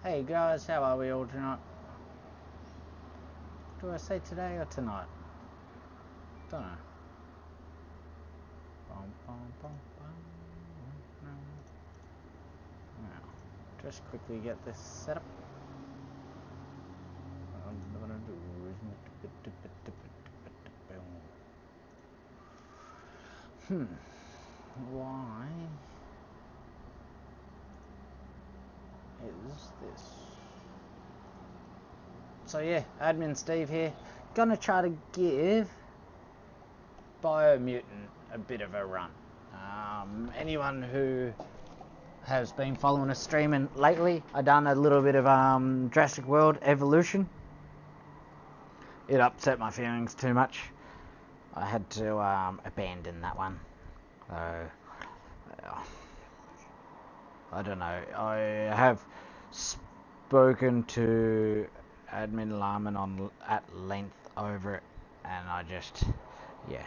Hey guys, how are we all tonight? Do I say today or tonight? Don't know. Now, just quickly get this set up. What I'm gonna do is why is this? So yeah, Admin Steve here. Gonna try to give Biomutant a bit of a run. Anyone who has been following us streaming lately, I done a little bit of Jurassic World Evolution. It upset my feelings too much. I had to abandon that one. So I don't know. I have spoken to Admin Laman at length over it, and I just, yeah.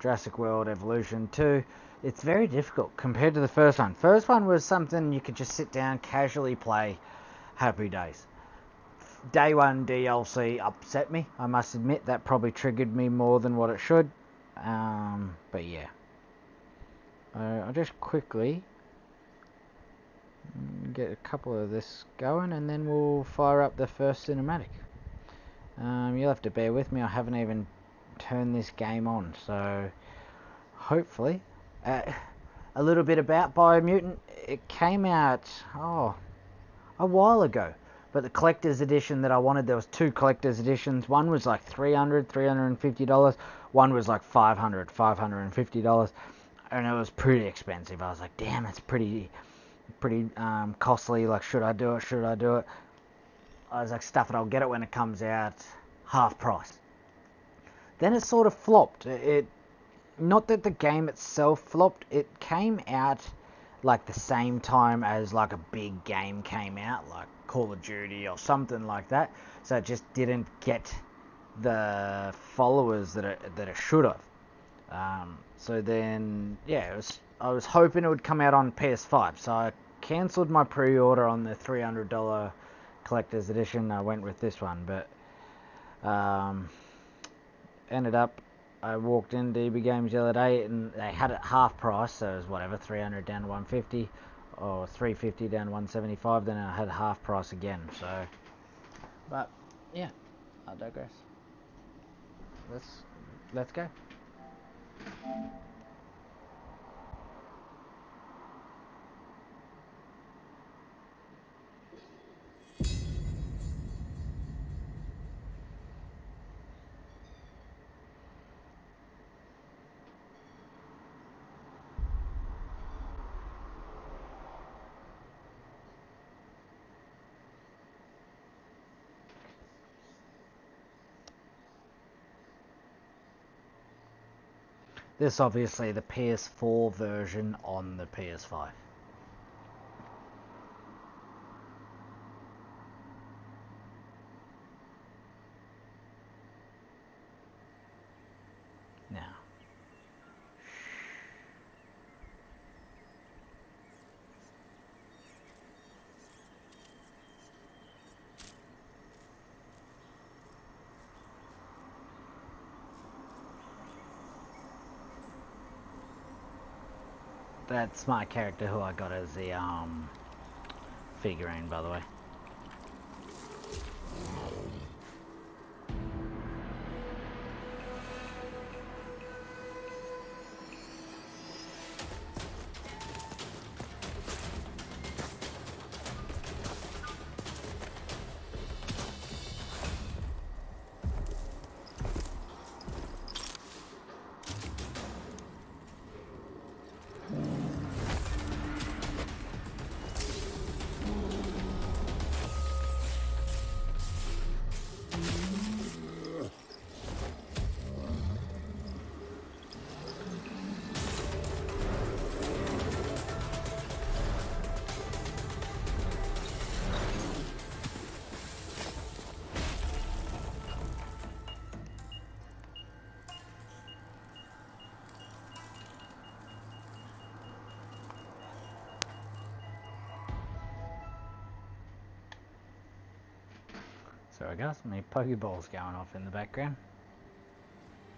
Jurassic World Evolution 2, it's very difficult compared to the first one. First one was something you could just sit down, casually play, happy days. Day 1 DLC upset me. I must admit that probably triggered me more than what it should. But yeah. I'll just quickly get a couple of this going and then we'll fire up the first cinematic. You'll have to bear with me, I haven't even turned this game on, so hopefully. A little bit about Biomutant. It came out a while ago, but the collector's edition that I wanted, there was two collector's editions. One was like $350. One was like $550, and it was pretty expensive. I was like, damn, it's pretty costly. Like, should I do it? I was like, stuff it, I'll get it when it comes out, half price. Then it sort of flopped. Not that the game itself flopped, it came out like the same time as like a big game came out, like Call of Duty or something like that. So it just didn't get the followers that it should have. So then, yeah, I was hoping it would come out on PS5. So I cancelled my pre-order on the $300 collector's edition. I went with this one, but ended up, I walked in DB Games the other day and they had it half price, so it was whatever, 300 down to 150 or 350 down to 175. Then I had half price again. So, but yeah, I digress. Let's go. This obviously the PS4 version on the PS5. Now, that's my character who I got as the figurine, by the way. Sorry guys, my Pokeball's going off in the background.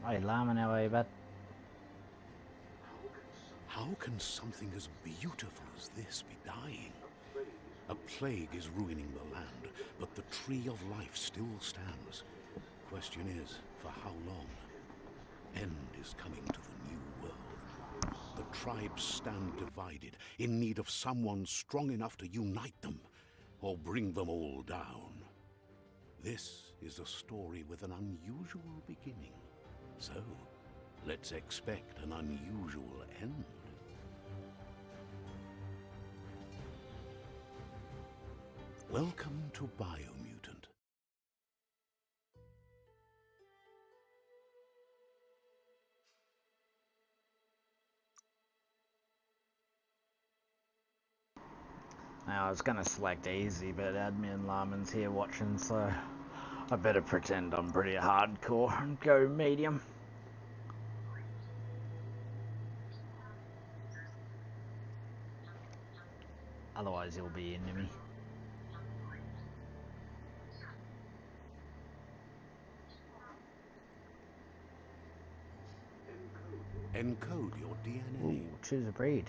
Hey Llama, how are you, bud? How can something as beautiful as this be dying? A plague is ruining the land, but the tree of life still stands. Question is, for how long? End is coming to the new world. The tribes stand divided, in need of someone strong enough to unite them, or bring them all down. This is a story with an unusual beginning. So, let's expect an unusual end. Welcome to Biomutant. Now I was gonna select easy, but Admin Laman's here watching, so I better pretend I'm pretty hardcore and go medium. Otherwise he'll be into me. Encode your DNA. Ooh, choose a breed.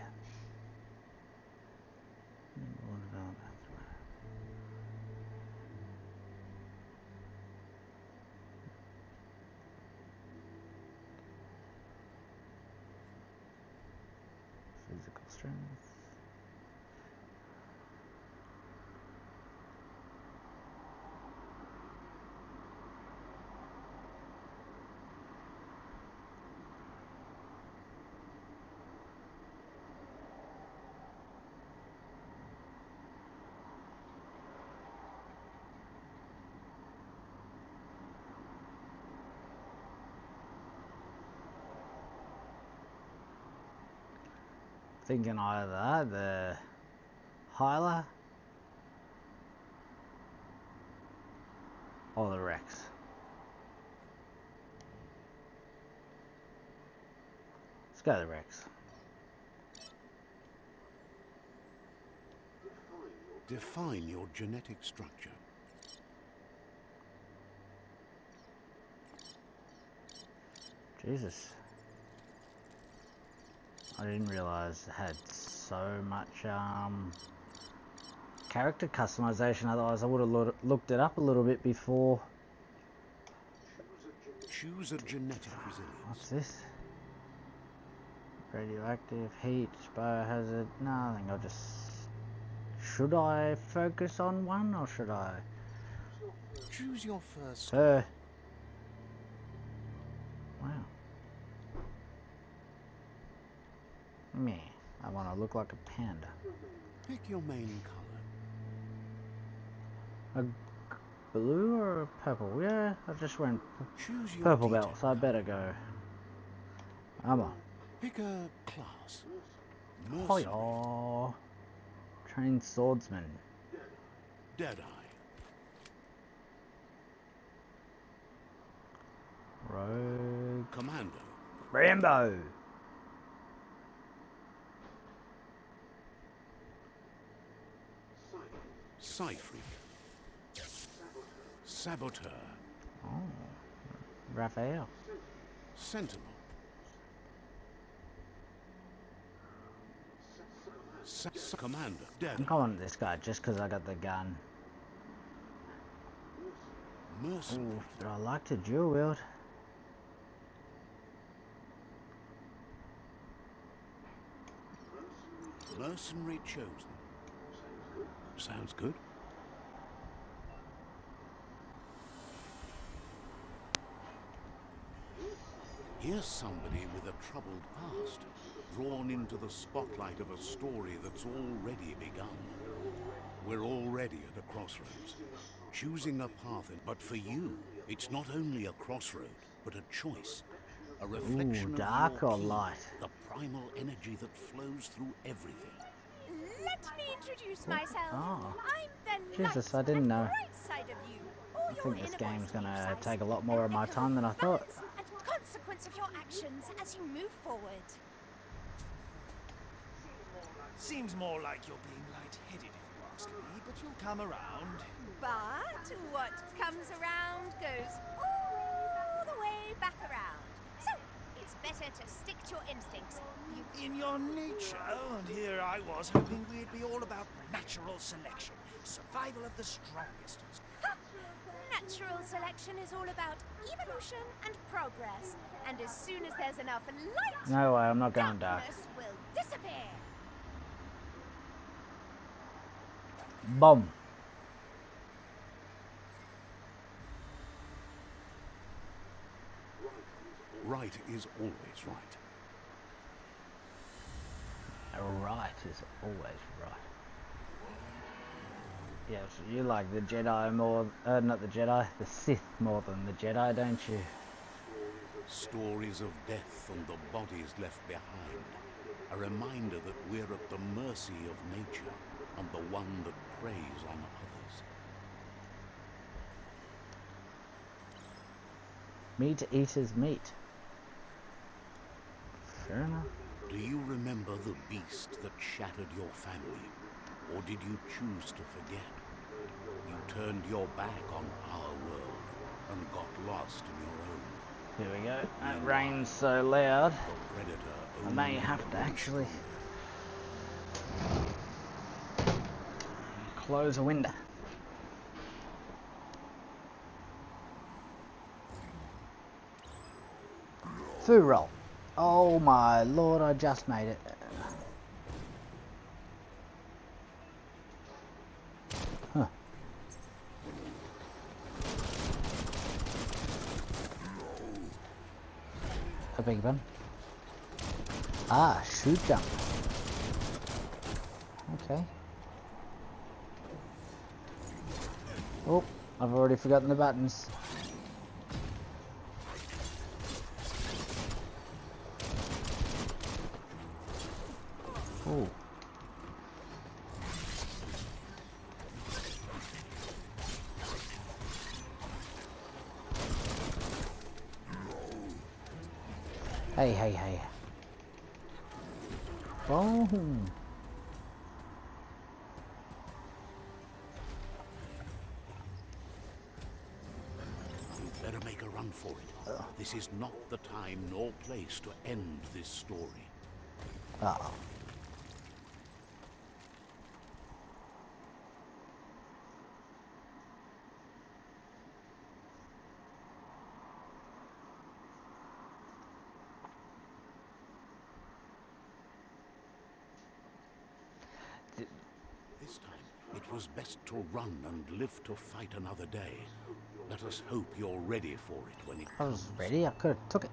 Physical strength. Thinking either the Hyla or the Rex. Let's go the Rex. Define your genetic structure. Jesus. I didn't realise it had so much character customization, otherwise I would have looked it up a little bit before. Choose a genetic resilience. What's this? Radioactive, heat, biohazard. No, I think I'll just... Should I focus on one or should I? Choose your first. Wow. Meh. I want to look like a panda. Pick your main color. A blue or a purple? Yeah, I just went Choose your purple belt, so I color. better go. Armor. Pick a class. Hoya. Trained swordsman. Deadeye. Rogue. Commando. Rambo. Psyfreak. Saboteur. Oh. Raphael. Sentinel. Commander. I'm going with this guy just because I got the gun. Mercenary. Ooh, but I like to dual wield. Mercenary chosen. Sounds good. Here's somebody with a troubled past, drawn into the spotlight of a story that's already begun. We're already at a crossroads, choosing a path, but for you, it's not only a crossroad, but a choice. A reflection dark of your or ki, light? the primal energy that flows through everything. Let me introduce myself. Oh. I'm the Jesus, light I didn't and know. bright side of you. I think this game's gonna take a lot more of my time than I thought. And consequence of your actions as you move forward. Seems more like you're being lightheaded, if you next week, but you'll come around. But what comes around goes all the way back around. So it's better to stick to your instincts. You In your nature, and here I was hoping we'd be all about natural selection, survival of the strongest. Natural selection is all about evolution and progress. And as soon as there's enough light, No way, I'm not going dark. darkness will disappear. Bomb. Right is always right. Right is always right. Yes, you like the Jedi more, not the Jedi, the Sith more than the Jedi, don't you? Stories of death and the bodies left behind. A reminder that we're at the mercy of nature and the one that preys on others. Meat eaters meat. Fair enough. Do you remember the beast that shattered your family? Or did you choose to forget? You turned your back on our world and got lost in your own. Here we go. That rain's so loud. The predator I may only have to grows actually stronger. close a window. Food roll. Oh my lord, I just made it. Huh. A big one. Ah, shoot jump. Okay. Oh, I've already forgotten the buttons. Oh. Hey, hey, hey. Boom. You'd better make a run for it. This is not the time nor place to end this story. Uh-oh. This time, it was best to run and live to fight another day. Let us hope you're ready for it when it I comes. was ready, I could have took it.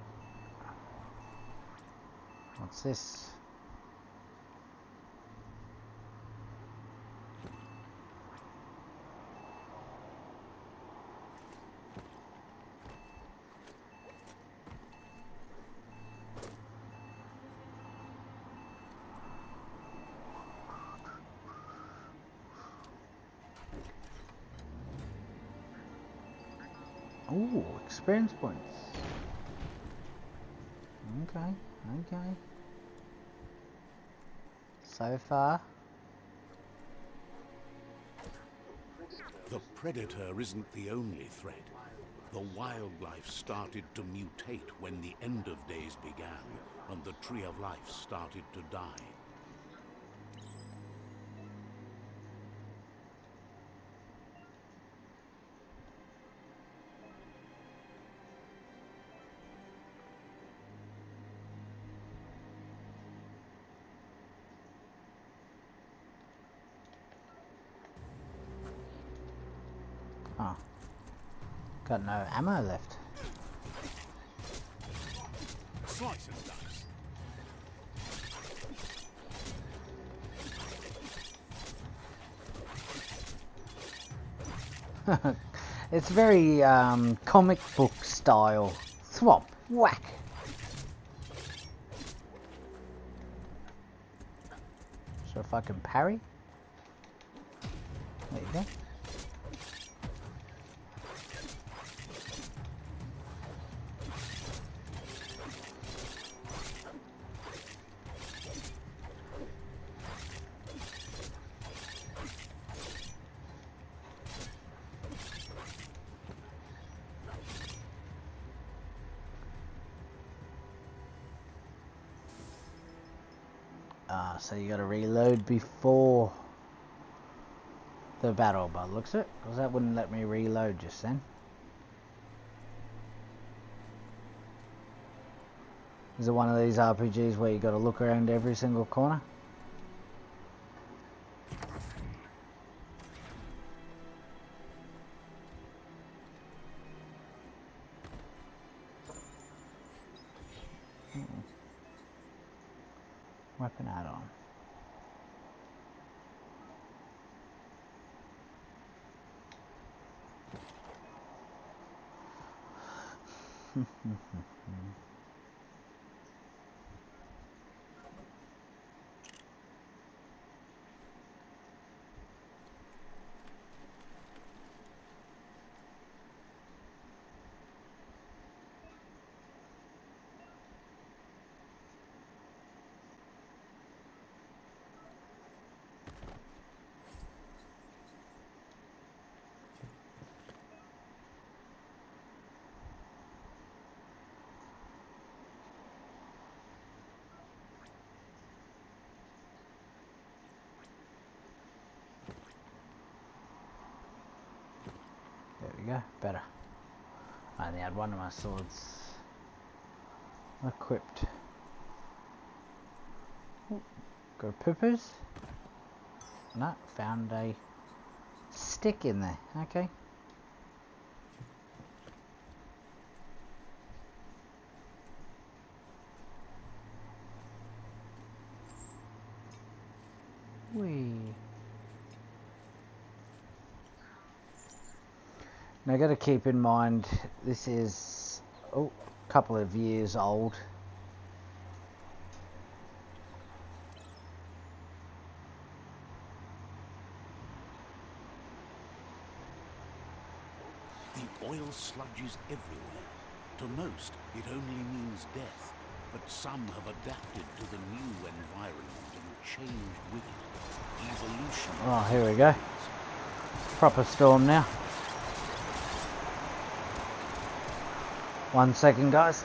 What's this? Ooh, experience points. Okay, okay. So far. The predator isn't the only threat. The wildlife started to mutate when the end of days began, and the tree of life started to die. Oh. Got no ammo left. Slice and dice. It's very comic book style. Swap, whack. So if I can parry. There you go. So you gotta reload before the battle, by the looks of it, because that wouldn't let me reload just then. Is it one of these RPGs where you gotta look around every single corner? Weapon add-on. There we go, better. I only had one of my swords equipped. Ooh, got poopers. No, found a stick in there. Okay. Whee. Now, got to keep in mind this is a couple of years old. The oil sludges everywhere. To most, it only means death, but some have adapted to the new environment and changed with it. Evolution. Oh, here we go. Proper storm now. 1 second, guys.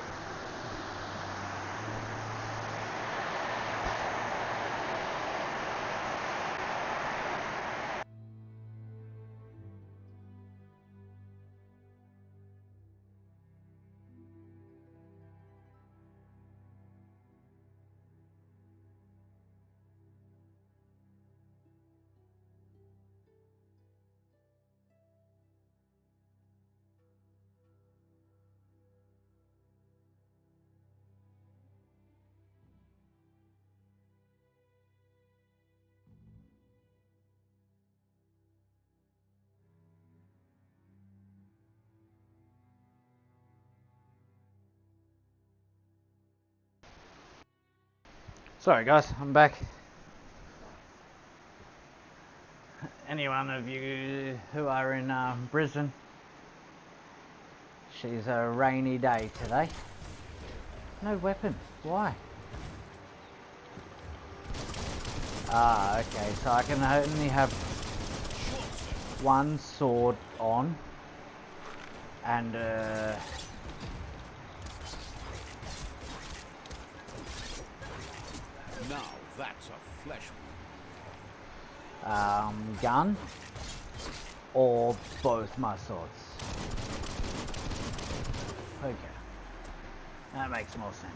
Sorry guys, I'm back. Any one of you who are in Brisbane, she's a rainy day today. No weapon, why? Ah, okay, so I can only have one sword on and Now that's a flesh wound. gun or both my swords. Okay, that makes more sense.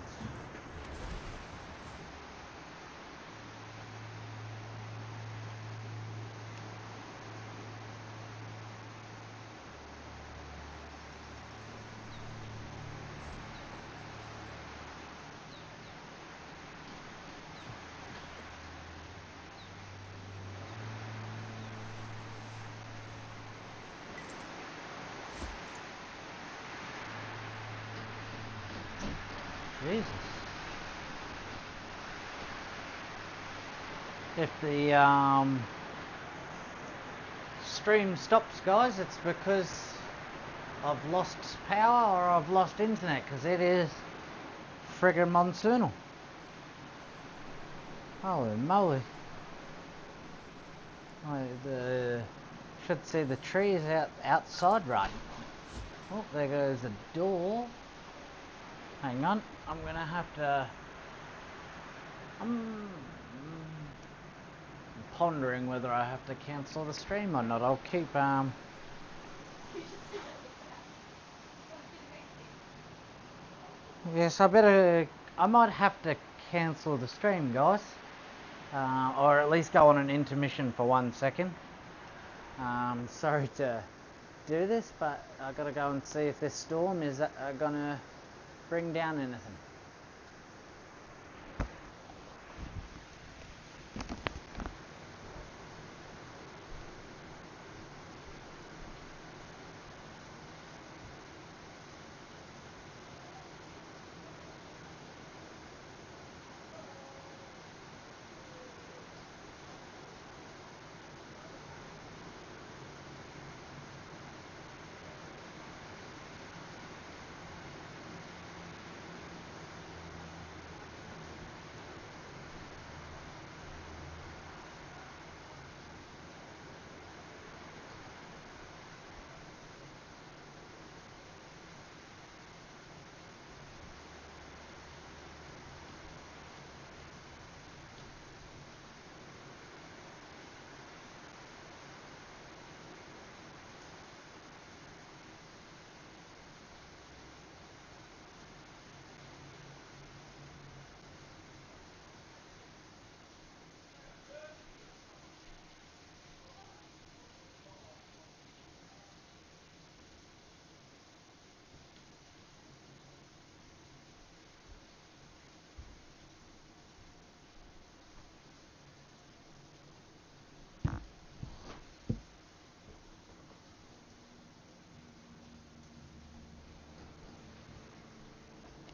Jesus. If the stream stops, guys, it's because I've lost power or I've lost internet, because it is friggin' monsoonal. Holy moly. Should see the trees outside right. Oh, there goes the door. Hang on, I'm gonna have to pondering whether I have to cancel the stream or not. I'll keep yes, I might have to cancel the stream, guys, or at least go on an intermission for 1 second. Sorry to do this, but I gotta go and see if this storm is gonna bring down anything.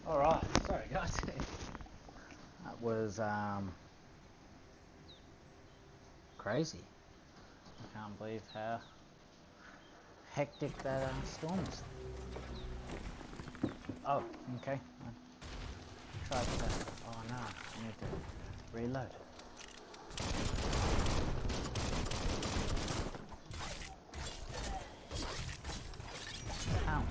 Alright, sorry guys. That was crazy. I can't believe how hectic that storm is. Oh, okay. I tried to. Oh no, I need to reload. Ow.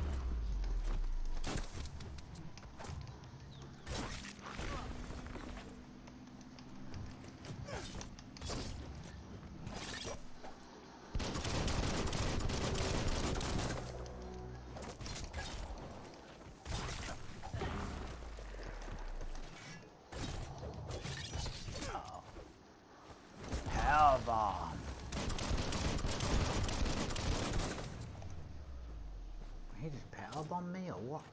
Power bomb. He just power bomb me or what?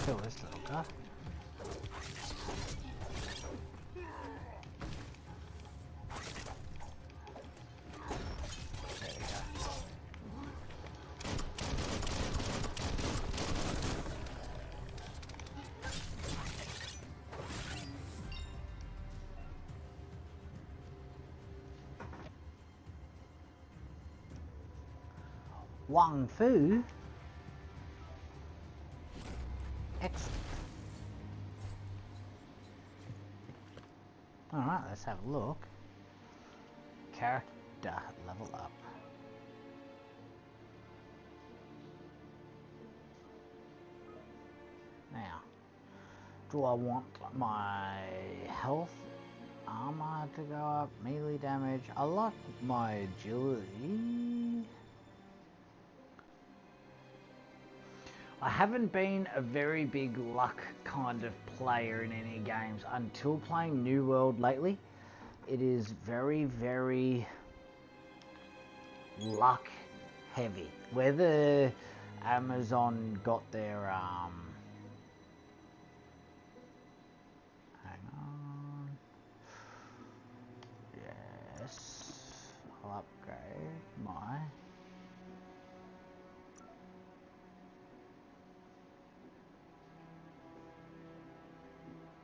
Kill this little guy. There we go. Wang Fu? Excellent. Alright, let's have a look. Character level up. Now, do I want my health, armor to go up, melee damage? I like my agility. I haven't been a very big luck kind of player in any games until playing New World lately. It is very, very luck heavy. Whether Amazon got their hang on. Yes. I'll upgrade my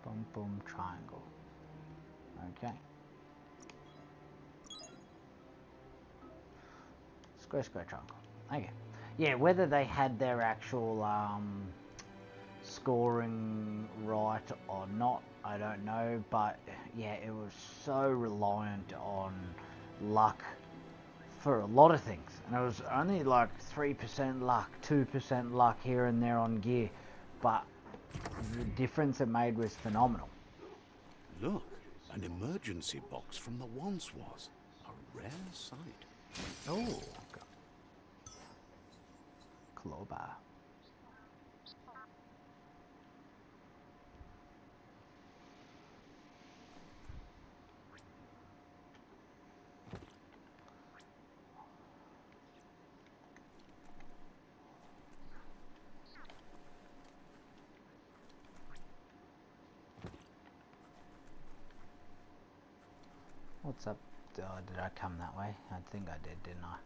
boom boom triangle. Okay. Square square triangle. Okay. Yeah, whether they had their actual scoring right or not, I don't know, but yeah, it was so reliant on luck for a lot of things, and it was only like 3% luck, 2% luck here and there on gear, but the difference it made was phenomenal. Look, an emergency box from the once was. A rare sight. Oh, Clover. What's up? Oh, did I come that way? I think I did, didn't I?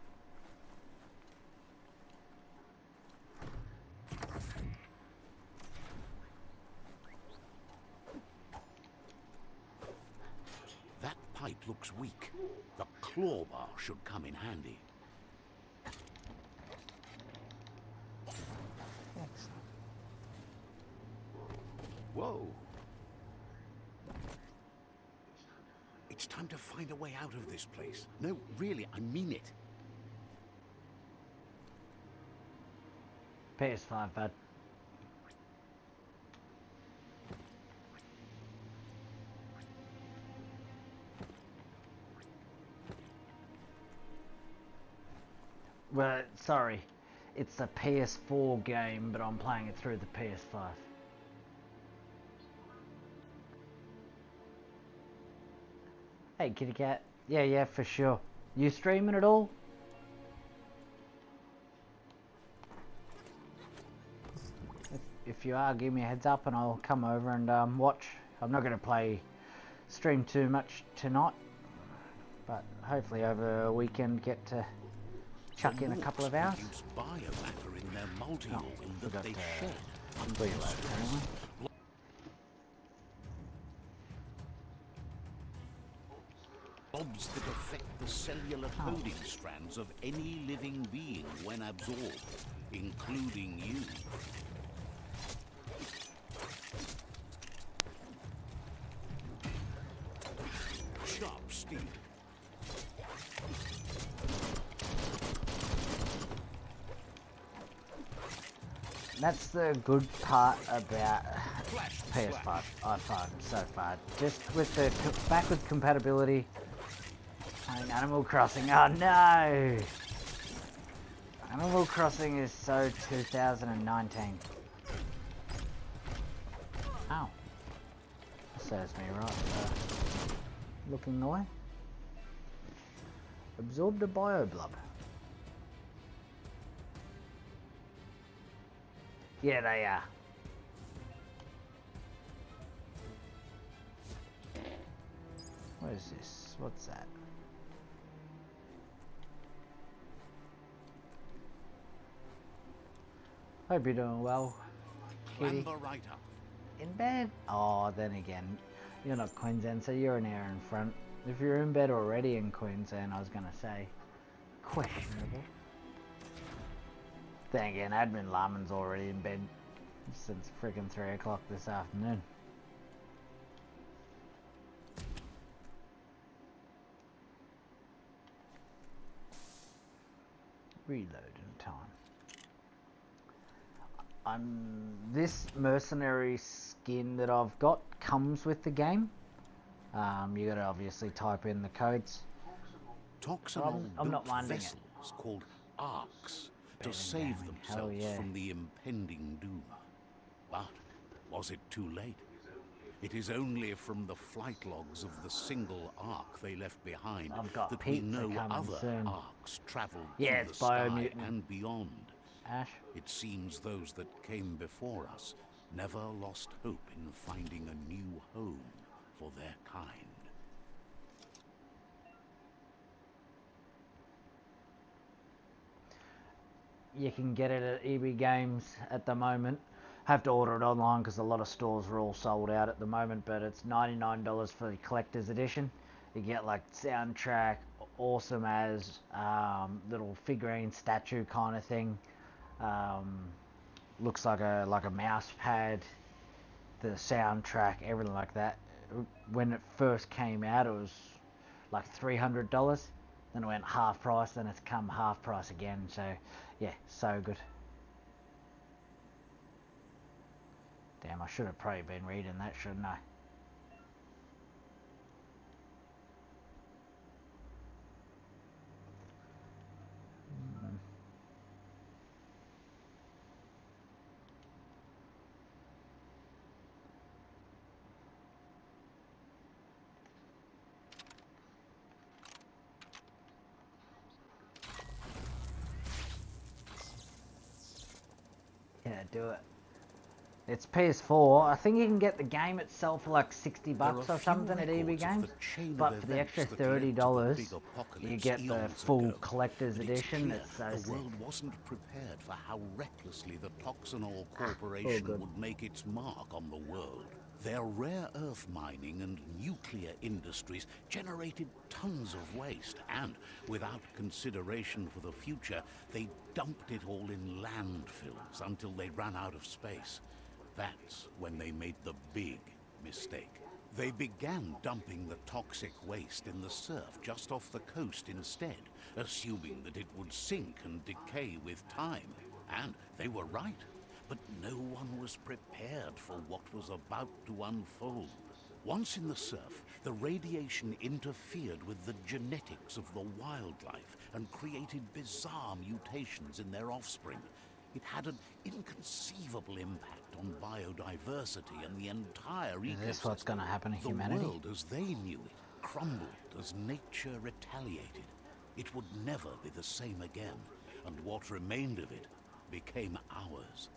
That pipe looks weak. The claw bar should come in handy. Excellent. Whoa. It's time to find a way out of this place. No, really, I mean it. PS5, bud. Well, sorry. It's a PS4 game, but I'm playing it through the PS5. Hey, kitty cat. Yeah, for sure. You streaming at all? If you are, give me a heads up and I'll come over and watch. I'm not going to stream too much tonight, but hopefully over a weekend get to chuck in a couple of hours. Use biomatter in their multi-organ that they shed. Blobs that affect the cellular coding strands of any living being when absorbed, including you. Sharp steel. That's the good part about PS5, i5 so far. Just with the backward compatibility. Animal Crossing, oh no! Animal Crossing is so 2019. Ow. That serves me right looking away. Absorbed a Bioblub. Yeah, they are. What is this? What's that? Hope you're doing well, kitty. Clamber right up. In bed? Oh, then again, you're not Queensland, so you're an hour in front. If you're in bed already in Queensland, I was gonna say, questionable. Then again, Admin Laman's already in bed since freaking 3 o'clock this afternoon. Reloading time. This mercenary skin that I've got comes with the game. You gotta obviously type in the codes. Toxanol I'm not built minding it. vessels called arcs to Better save gaming, hell themselves yeah. from the impending doom. But was it too late? It is only from the flight logs of the single arc they left behind I've got that we pizza know coming other soon. arcs traveled Yeah, through it's the sky Biomutant. and beyond. Ash. It seems those that came before us never lost hope in finding a new home for their kind. You can get it at EB Games at the moment. Have to order it online because a lot of stores are all sold out at the moment, but it's $99 for the collector's edition. You get like soundtrack, awesome as little figurine statue kind of thing. Looks like a mouse pad. The soundtrack, everything like that. When it first came out, it was like $300. Then it went half price. Then it's come half price again. So yeah, so good. Damn, I should have probably been reading that, shouldn't I? Yeah, do it. It's PS4. I think you can get the game itself for like $60 or something at EB Games. But for the extra $30, you get the full collector's edition. It's so the sick. world wasn't prepared for how recklessly the Toxanol Corporation would make its mark on the world. Their rare earth mining and nuclear industries generated tons of waste, and without consideration for the future, they dumped it all in landfills until they ran out of space. That's when they made the big mistake. They began dumping the toxic waste in the surf just off the coast instead, assuming that it would sink and decay with time. And they were right. But no one was prepared for what was about to unfold. Once in the surf, the radiation interfered with the genetics of the wildlife and created bizarre mutations in their offspring. It had an inconceivable impact on biodiversity and the entire ecosystem. Is this what's going to happen to humanity? The world as they knew it crumbled as nature retaliated. It would never be the same again, and what remained of it became ours.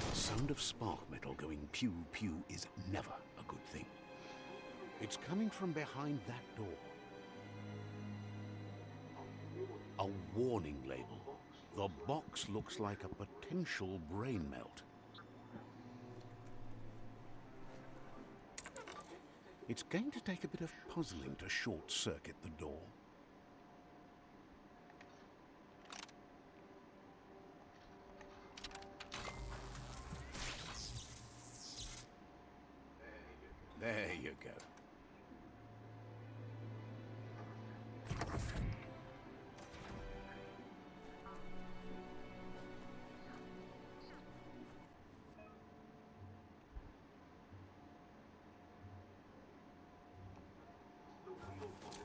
The sound of spark metal going pew pew is never a good thing. It's coming from behind that door. A warning label. The box looks like a potential brain melt. It's going to take a bit of puzzling to short-circuit the door. There you go.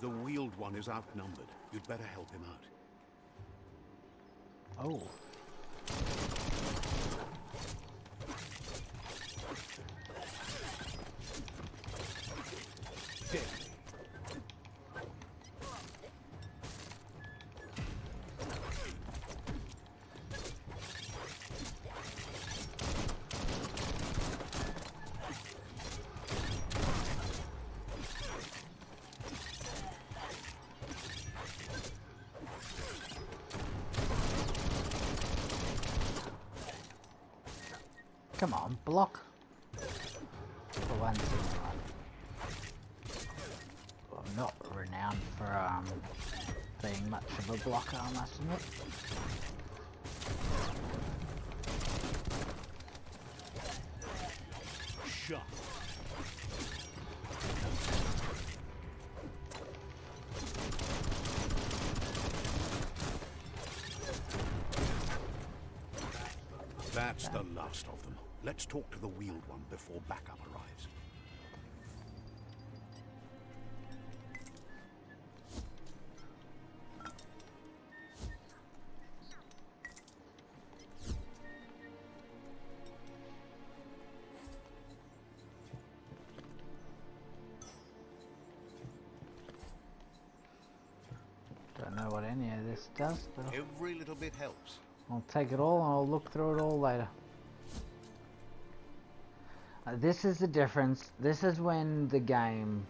The wheeled one is outnumbered. You'd better help him out. Oh. Come on, block. For once in my life. I'm not renowned for being much of a blocker, I must admit. shot. That's the last of them. Let's talk to the wheeled one before backup arrives. Don't know what any of this does, but Every little bit helps. I'll take it all and I'll look through it all later. This is the difference. This is when the game,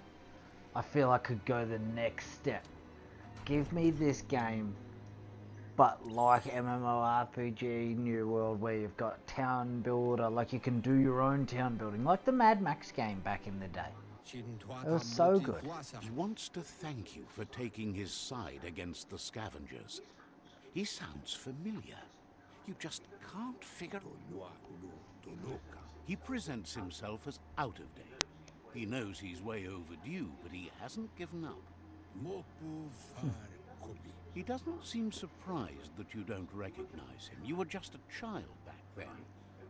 I feel I could go the next step. Give me this game, but like MMORPG New World, where you've got town builder, like you can do your own town building, like the Mad Max game back in the day. It was so good. He wants to thank you for taking his side against the scavengers. He sounds familiar. You just can't figure... He presents himself as out of date. He knows he's way overdue, but he hasn't given up. He doesn't seem surprised that you don't recognize him. You were just a child back then,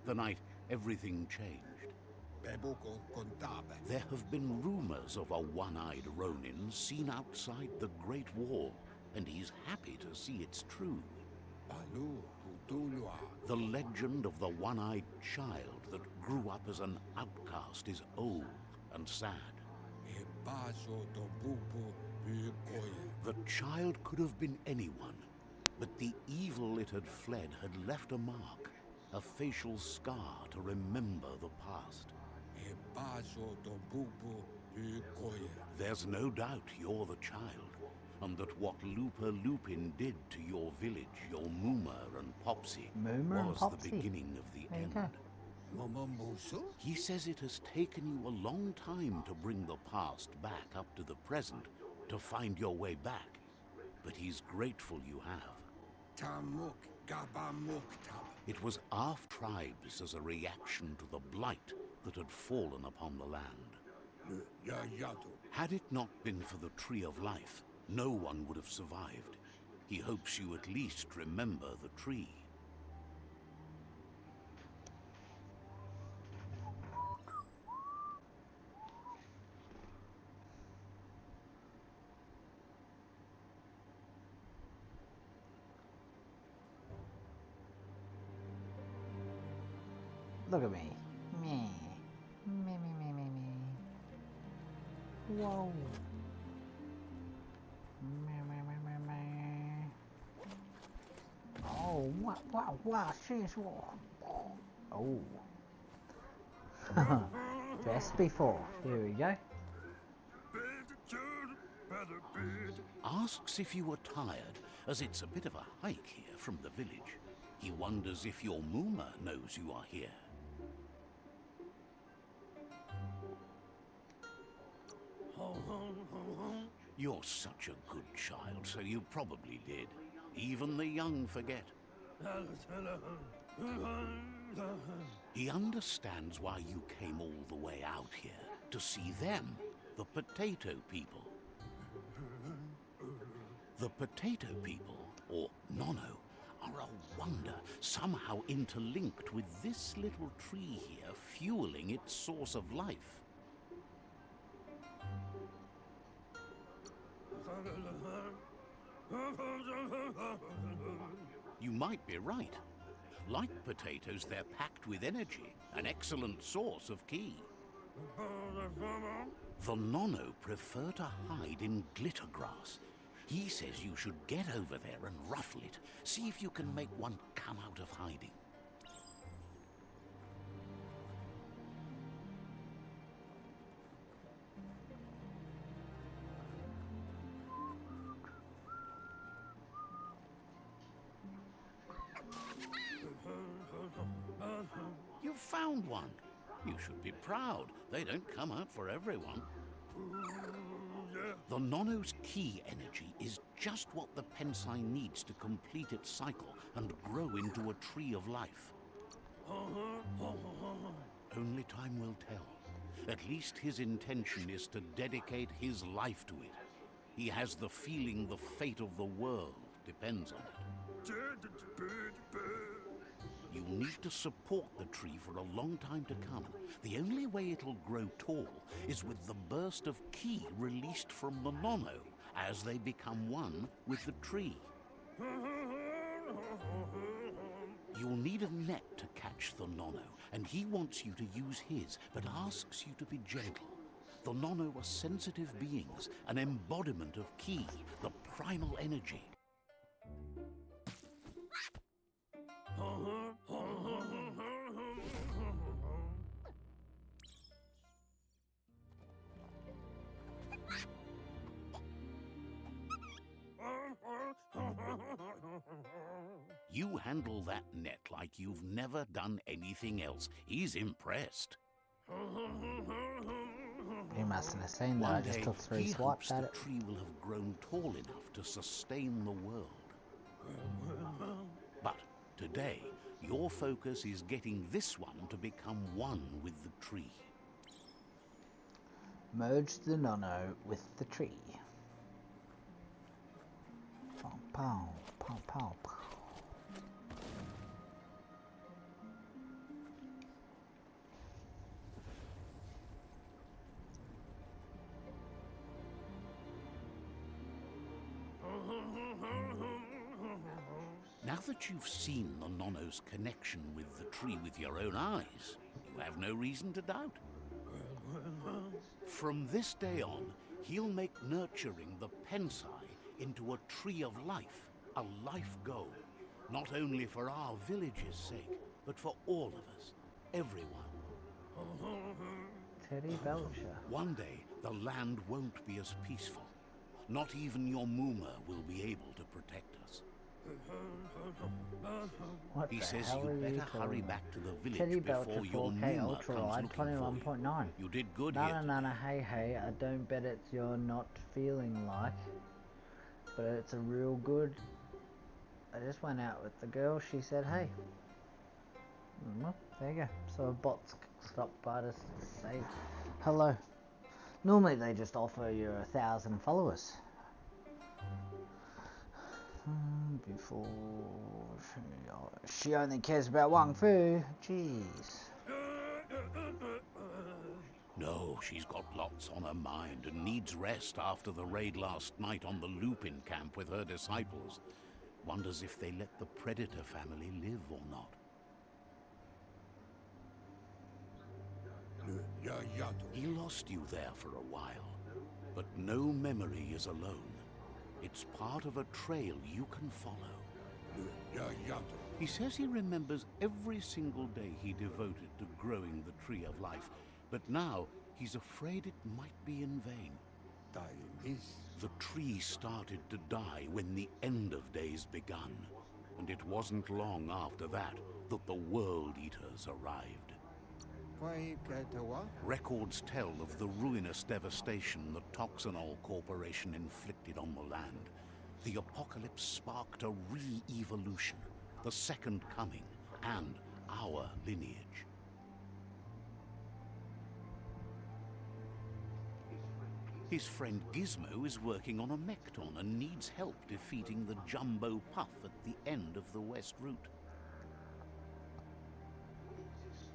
the night everything changed. There have been rumors of a one-eyed Ronin seen outside the Great Wall, and he's happy to see it's true. The legend of the one-eyed child that grew up as an outcast is old and sad. The child could have been anyone, but the evil it had fled had left a mark, a facial scar to remember the past. There's no doubt you're the child, and that what Looper Lupin did to your village, your Muma and Popsy, was the beginning of the end. He says it has taken you a long time to bring the past back up to the present, to find your way back, but he's grateful you have. It was our tribes as a reaction to the blight that had fallen upon the land. Had it not been for the Tree of Life, no one would have survived. He hopes you at least remember the tree. Look at me. Me. Me, me, me, me, me. Whoa. Me, me, me, me, me. Oh, wow, sheesh, oh. Best before. Here we go. Asks if you were tired, as it's a bit of a hike here from the village. He wonders if your Muma knows you are here. You're such a good child, so you probably did. Even the young forget. He understands why you came all the way out here, to see them, the potato people. The potato people, or Nono, are a wonder, somehow interlinked with this little tree here, fueling its source of life. You might be right. Like potatoes, they're packed with energy, an excellent source of ki. The Nono prefer to hide in glitter grass. He says you should get over there and ruffle it. See if you can make one come out of hiding. You found one. You should be proud. They don't come out for everyone. The Nono's ki energy is just what the Pensai needs to complete its cycle and grow into a tree of life. Only time will tell. At least his intention is to dedicate his life to it. He has the feeling the fate of the world depends on it. You'll need to support the tree for a long time to come. The only way it'll grow tall is with the burst of ki released from the nono as they become one with the tree. You'll need a net to catch the nono, and he wants you to use his, but asks you to be gentle. The nono are sensitive beings, an embodiment of ki, the primal energy. You handle that net like you've never done anything else. He's impressed. You mustn't have seen that. I One just day, took 3 he swipes hopes at the it. tree will have grown tall enough to sustain the world. But today, your focus is getting this one to become one with the tree. Merge the nono with the tree. Pow, pow, pow, pow, pow. Now that you've seen the nono's connection with the tree with your own eyes, you have no reason to doubt. From this day on, he'll make nurturing the pensai into a tree of life, a life goal, not only for our village's sake, but for all of us, everyone. Teddy Belcher. One day, the land won't be as peaceful. Not even your Mooma will be able to protect us. What He the says hell are you you better hurry calling back to the village Teddy Belcher before your 4K Mooma Ultra comes Wide looking for you. 21.9. You did good here No, today. hey, I don't bet it's you're not feeling like, but it's a real good. I just went out with the girl, she said hey. Well, there you go. So a bot's stopped by to say hello. Normally they just offer you 1,000 followers. Before she only cares about Wang Fu. Jeez. No, she's got lots on her mind and needs rest after the raid last night on the Lupin camp with her disciples. Wonders if they let the Predator family live or not. He lost you there for a while, but no memory is alone. It's part of a trail you can follow. He says he remembers every single day he devoted to growing the tree of life, but now he's afraid it might be in vain. The tree started to die when the end of days begun, and it wasn't long after that that the World Eaters arrived. Records tell of the ruinous devastation the Toxanol Corporation inflicted on the land. The apocalypse sparked a re-evolution, the second coming, and our lineage. His friend Gizmo is working on a Mekton and needs help defeating the Jumbo Puff at the end of the West Route.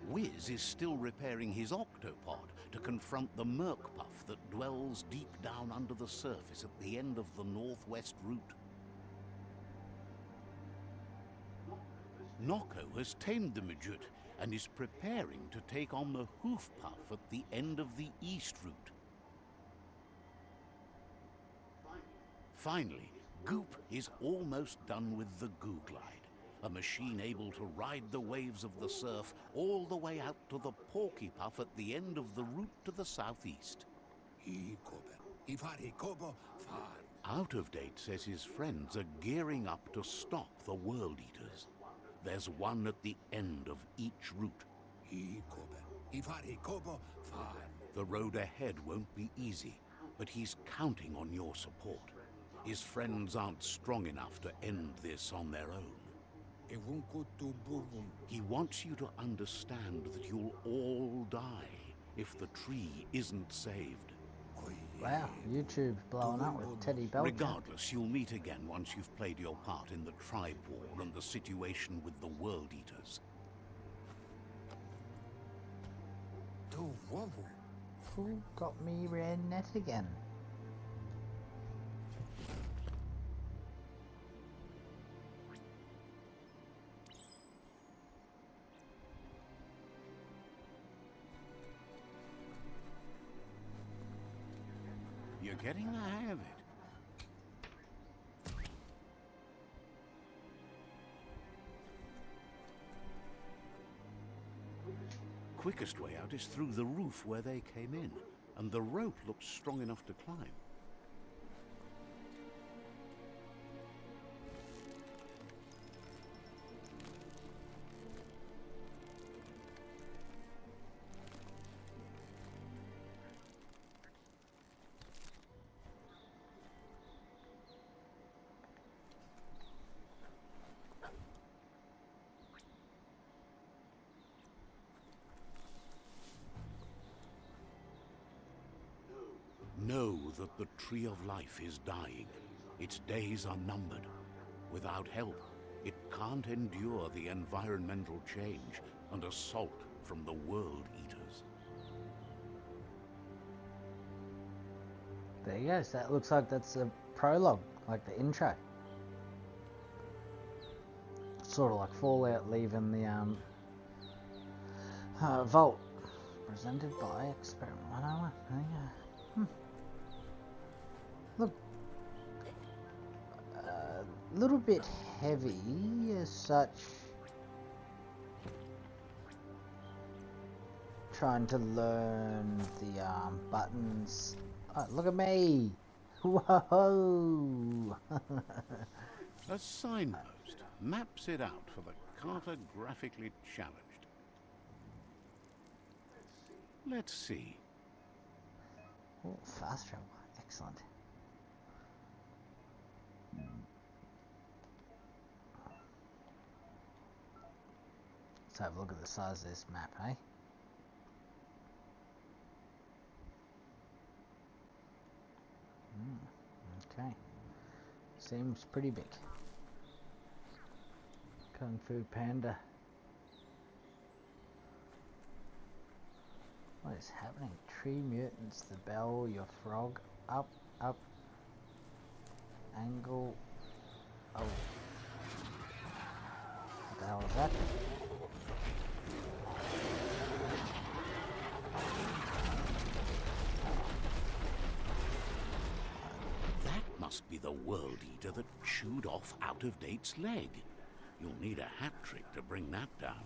Wiz is still repairing his octopod to confront the Merc Puff that dwells deep down under the surface at the end of the Northwest Route. Noko has tamed the Majut and is preparing to take on the Hoof Puff at the end of the East Route. Finally, Goop is almost done with the Googlide, a machine able to ride the waves of the surf all the way out to the Porky Puff at the end of the route to the southeast. Out of Date says his friends are gearing up to stop the World Eaters. There's one at the end of each route. The road ahead won't be easy, but he's counting on your support. His friends aren't strong enough to end this on their own. He wants you to understand that you'll all die if the tree isn't saved. Wow, YouTube's blowing up with Teddy Belcher. Regardless, you'll meet again once you've played your part in the tribe war and the situation with the World Eaters. Who got me red net again? You're getting the hang of it. Quickest way out is through the roof where they came in, and the rope looks strong enough to climb. Know that the Tree of Life is dying. Its days are numbered. Without help, it can't endure the environmental change and assault from the World Eaters. There you go. So that looks like that's a prologue, like the intro. Sort of like Fallout leaving the vault. Presented by Experiment 101. There you go. Look, a little bit heavy as such. Trying to learn the buttons. Oh, look at me! Whoa! A signpost maps it out for the cartographically challenged. Let's see. Oh, fast travel. Excellent. Let's have a look at the size of this map, eh? Okay. Seems pretty big. Kung Fu Panda. What is happening? Tree mutants, the bell, your frog. Up, up. Angle. Oh. What the hell is that? That must be the World Eater that chewed off Out-of-Date's leg. You'll need a hat trick to bring that down.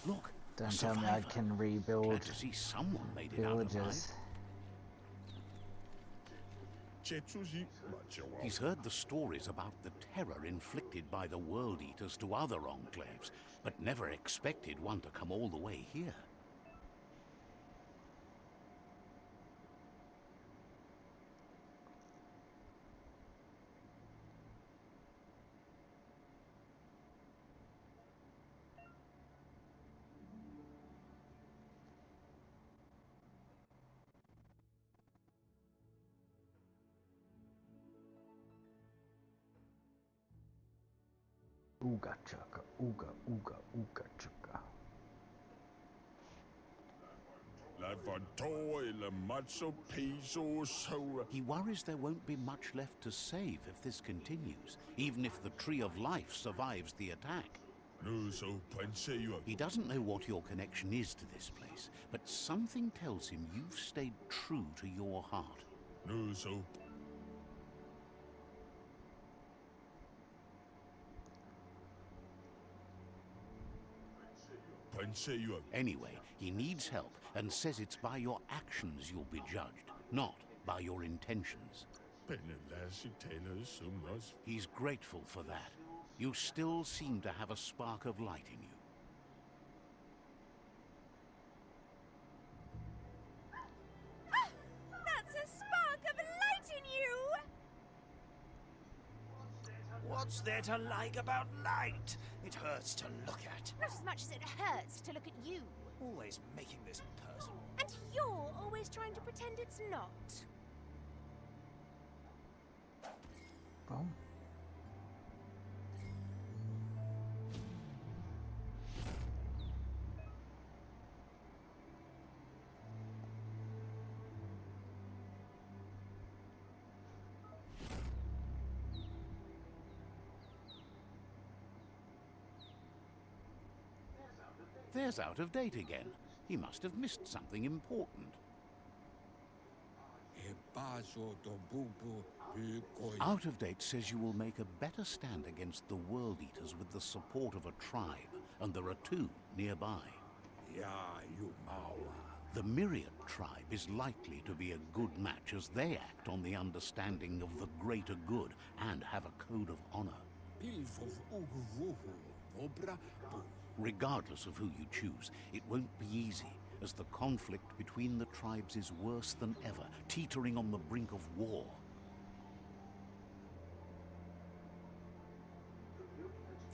Look, Don't tell me I can rebuild glad to see someone made it out alive. villages. He's heard the stories about the terror inflicted by the World Eaters to other enclaves, but never expected one to come all the way here. Ooga chaka, ooga, ooga, ooga chaka. He worries there won't be much left to save if this continues, even if the Tree of Life survives the attack. He doesn't know what your connection is to this place, but something tells him you've stayed true to your heart. Anyway, he needs help and says it's by your actions you'll be judged, not by your intentions. He's grateful for that. You still seem to have a spark of light in you. That's a spark of light in you! What's there to like about light? It hurts to look at. Not as much as it hurts to look at you. Always making this personal. And you're always trying to pretend it's not. Boom. There's Out of Date again. He must have missed something important. Out of Date says you will make a better stand against the World Eaters with the support of a tribe, and there are 2 nearby. The Myriad tribe is likely to be a good match as they act on the understanding of the greater good and have a code of honor. Regardless of who you choose, it won't be easy, as the conflict between the tribes is worse than ever, teetering on the brink of war.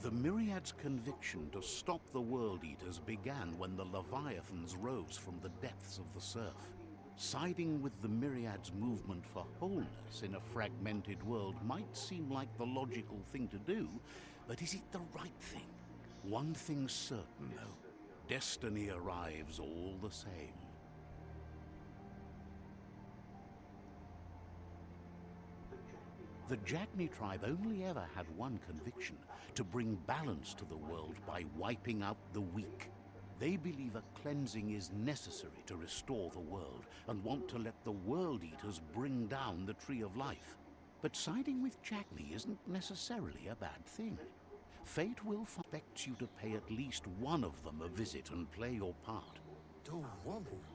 The Myriad's conviction to stop the World Eaters began when the Leviathans rose from the depths of the surf. Siding with the Myriad's movement for wholeness in a fragmented world might seem like the logical thing to do, but is it the right thing? One thing's certain, though. Destiny arrives all the same. The Jagni tribe only ever had one conviction: to bring balance to the world by wiping out the weak. They believe a cleansing is necessary to restore the world, and want to let the World Eaters bring down the Tree of Life. But siding with Jagni isn't necessarily a bad thing. Fate will expect you to pay at least one of them a visit and play your part.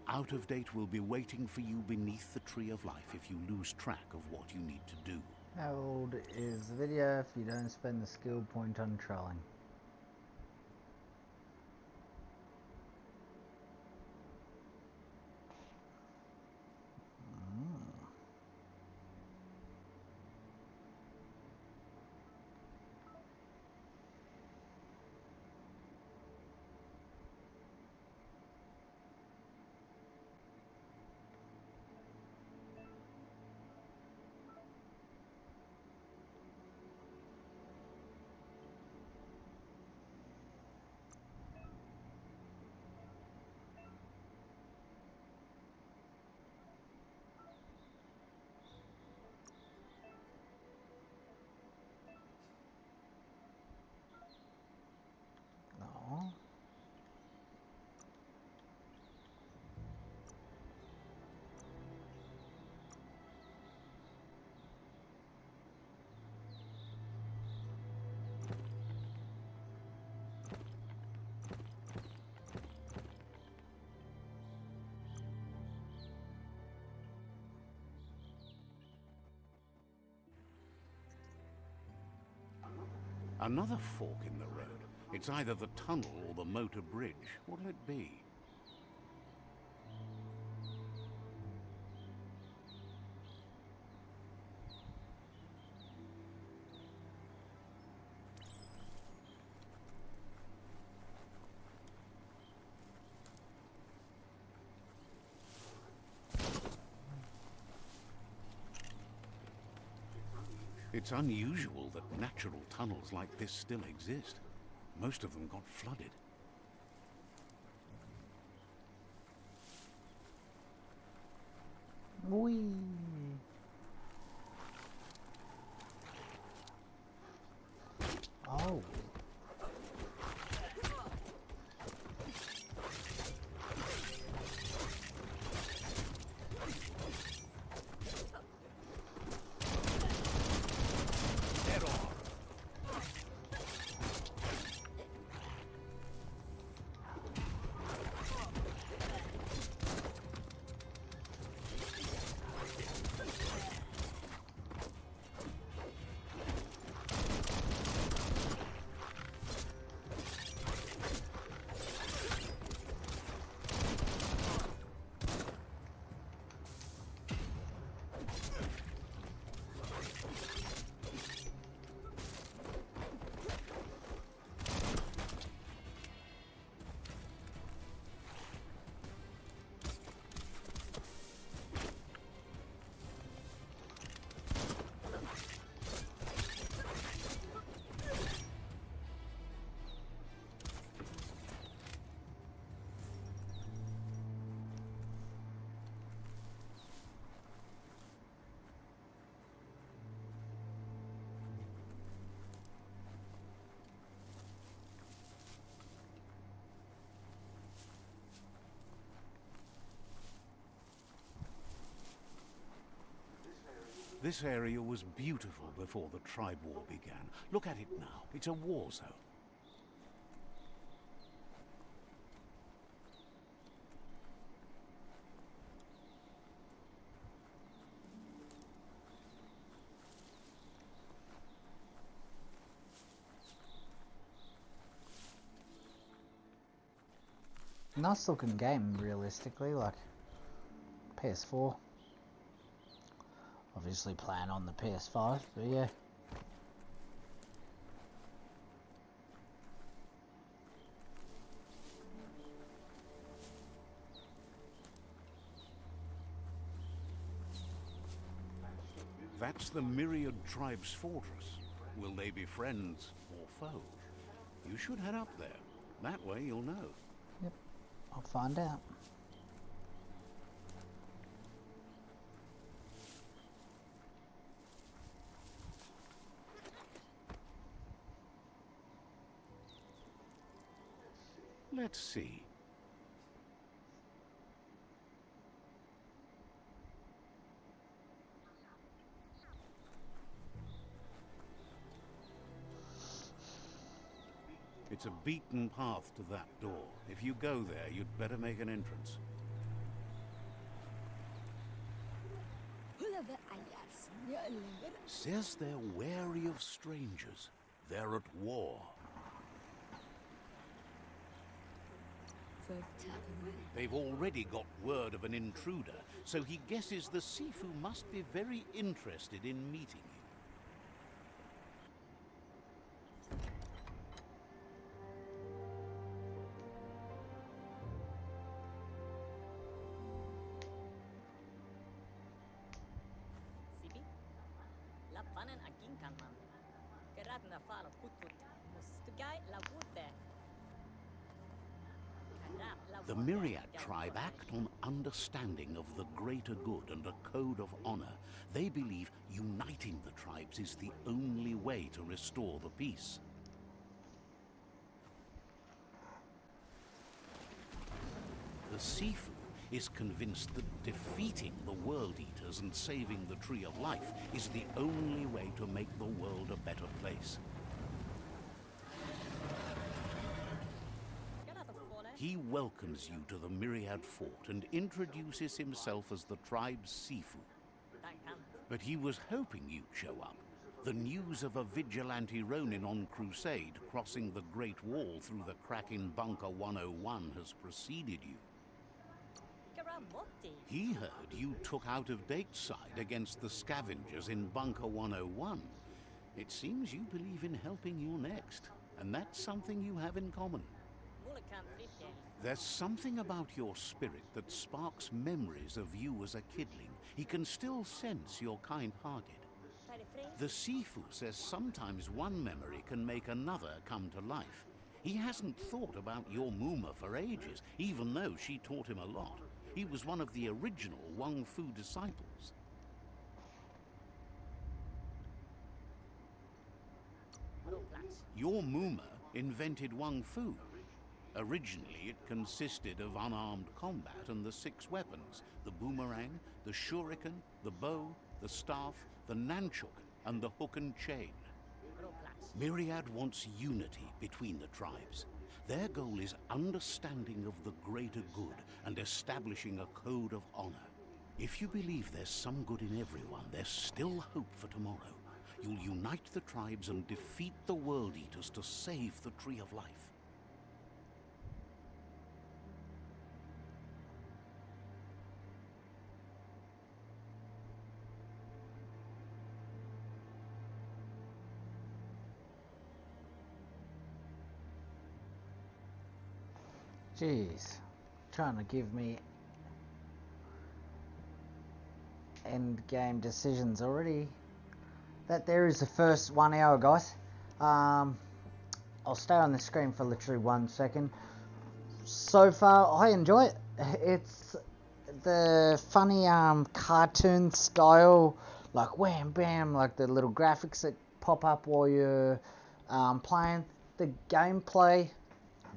Out of Date will be waiting for you beneath the Tree of Life if you lose track of what you need to do. How old is the video if you don't spend the skill point on trolling? No. Another fork in the road. It's either the tunnel or the motor bridge. What'll it be? It's unusual that natural tunnels like this still exist. Most of them got flooded. Whee! Oh. This area was beautiful before the tribe war began. Look at it now. It's a war zone. Nice looking game, realistically, like PS4. Obviously playing on the PS5, but yeah. That's the Myriad Tribe's fortress. Will they be friends or foe? You should head up there. That way you'll know. Yep, I'll find out. Let's see. It's a beaten path to that door. If you go there, you'd better make an entrance. Says they're wary of strangers. They're at war. They've already got word of an intruder, so he guesses the Sifu must be very interested in meeting you. The Myriad tribe act on understanding of the greater good and a code of honor. They believe uniting the tribes is the only way to restore the peace. The Sifu is convinced that defeating the World Eaters and saving the Tree of Life is the only way to make the world a better place. He welcomes you to the Myriad Fort and introduces himself as the tribe's Sifu. But he was hoping you'd show up. The news of a vigilante Ronin on crusade crossing the Great Wall through the crack in Bunker 101 has preceded you. He heard you took out of Dateside against the scavengers in Bunker 101. It seems you believe in helping your next, and that's something you have in common. There's something about your spirit that sparks memories of you as a kidling. He can still sense you're kind-hearted. The Sifu says sometimes one memory can make another come to life. He hasn't thought about your Muma for ages, even though she taught him a lot. He was one of the original Wang Fu disciples. Your Muma invented Wang Fu. Originally, it consisted of unarmed combat and the 6 weapons: the boomerang, the shuriken, the bow, the staff, the nunchuk, and the hook and chain. Myriad wants unity between the tribes. Their goal is understanding of the greater good and establishing a code of honor. If you believe there's some good in everyone, there's still hope for tomorrow. You'll unite the tribes and defeat the World Eaters to save the Tree of Life. Jeez, trying to give me end game decisions already. That there is the first 1 hour, guys. I'll stay on the screen for literally 1 second. So far, I enjoy it. It's the funny cartoon style, like wham bam, like the little graphics that pop up while you're playing. The gameplay,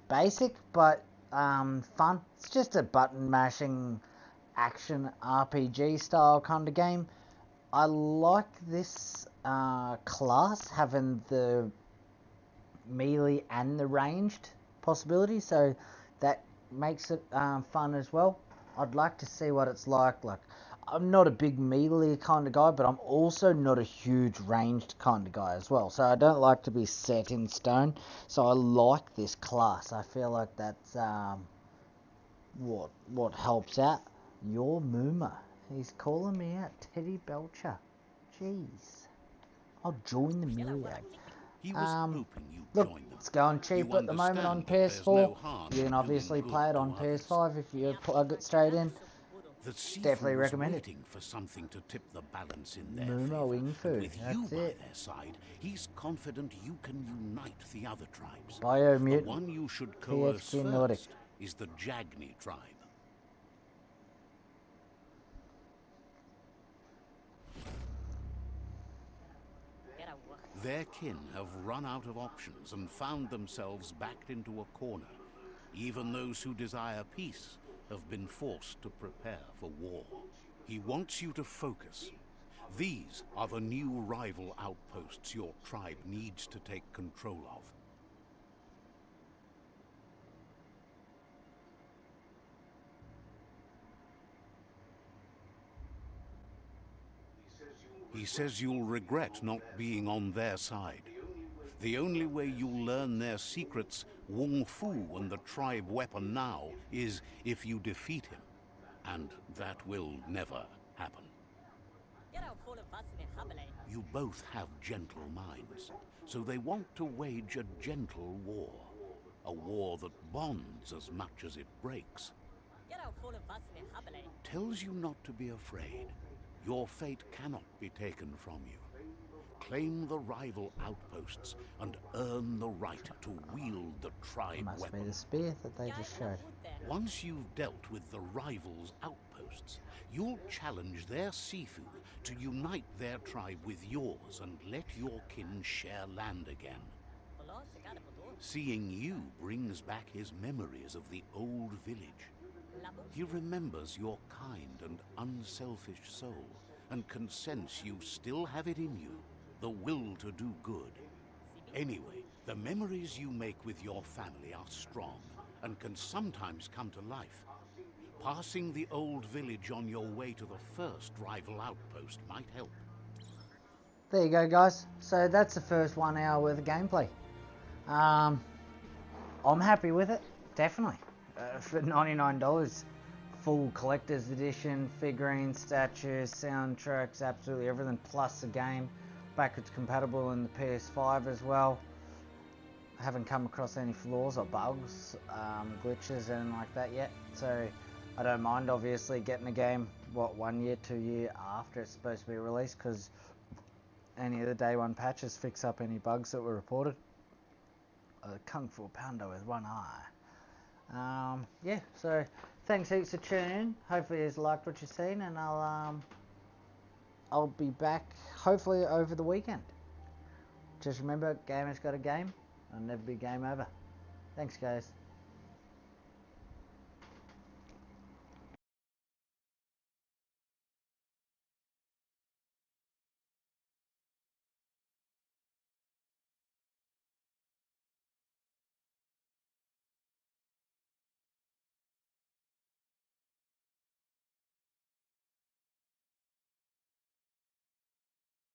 basic but fun. It's just a button mashing action RPG style kind of game. I like this class having the melee and the ranged possibility, so that makes it fun as well. I'd like to see what it's like. Like, I'm not a big melee kind of guy, but I'm also not a huge ranged kind of guy as well. So I don't like to be set in stone. So I like this class. I feel like that's what helps out. Your Mooma. He's calling me out, Teddy Belcher. Jeez. I'll join the myriad. He was hoping you'd Look, join them. it's going cheap You at the moment on understand that there's PS4. no harm You in can doing obviously good play it to on others. PS5 if you plug it straight in. The Sifu Definitely was recommend it. waiting for something to tip the balance in their Mooma favor, Wing Fu, and with you that's by it. their side, he's confident you can unite the other tribes. The Biomutant, one you should coerce THQ Nordic. first is the Jagni tribe. Their kin have run out of options and found themselves backed into a corner. Even those who desire peace have been forced to prepare for war. He wants you to focus. These are the new rival outposts your tribe needs to take control of. He says you'll regret not being on their side. The only way you'll learn their secrets, Wung Fu and the tribe weapon now, is if you defeat him. And that will never happen. You both have gentle minds, so they want to wage a gentle war. A war that bonds as much as it breaks. Tells you not to be afraid. Your fate cannot be taken from you. Claim the rival outposts and earn the right to wield the tribe Must weapon. be the spear that they just showed. Once you've dealt with the rivals' outposts, you'll challenge their Sifu to unite their tribe with yours and let your kin share land again. Seeing you brings back his memories of the old village. He remembers your kind and unselfish soul and can sense you still have it in you, the will to do good. Anyway, the memories you make with your family are strong and can sometimes come to life. Passing the old village on your way to the first rival outpost might help. There you go, guys. So that's the first 1 hour worth of gameplay. I'm happy with it, definitely. For $99, full collector's edition, figurines, statues, soundtracks, absolutely everything, plus the game. Backwards compatible in the PS5 as well. I haven't come across any flaws or bugs, glitches, anything like that yet. So I don't mind, obviously, getting the game, 1 year, 2 year after it's supposed to be released, because any of the day one patches fix up any bugs that were reported. A Kung Fu Panda with one eye. Yeah, so thanks heaps for tuning in. Hopefully you liked what you've seen, and I'll be back hopefully over the weekend. Just remember, gamer's got a game. It'll never be game over. Thanks, guys.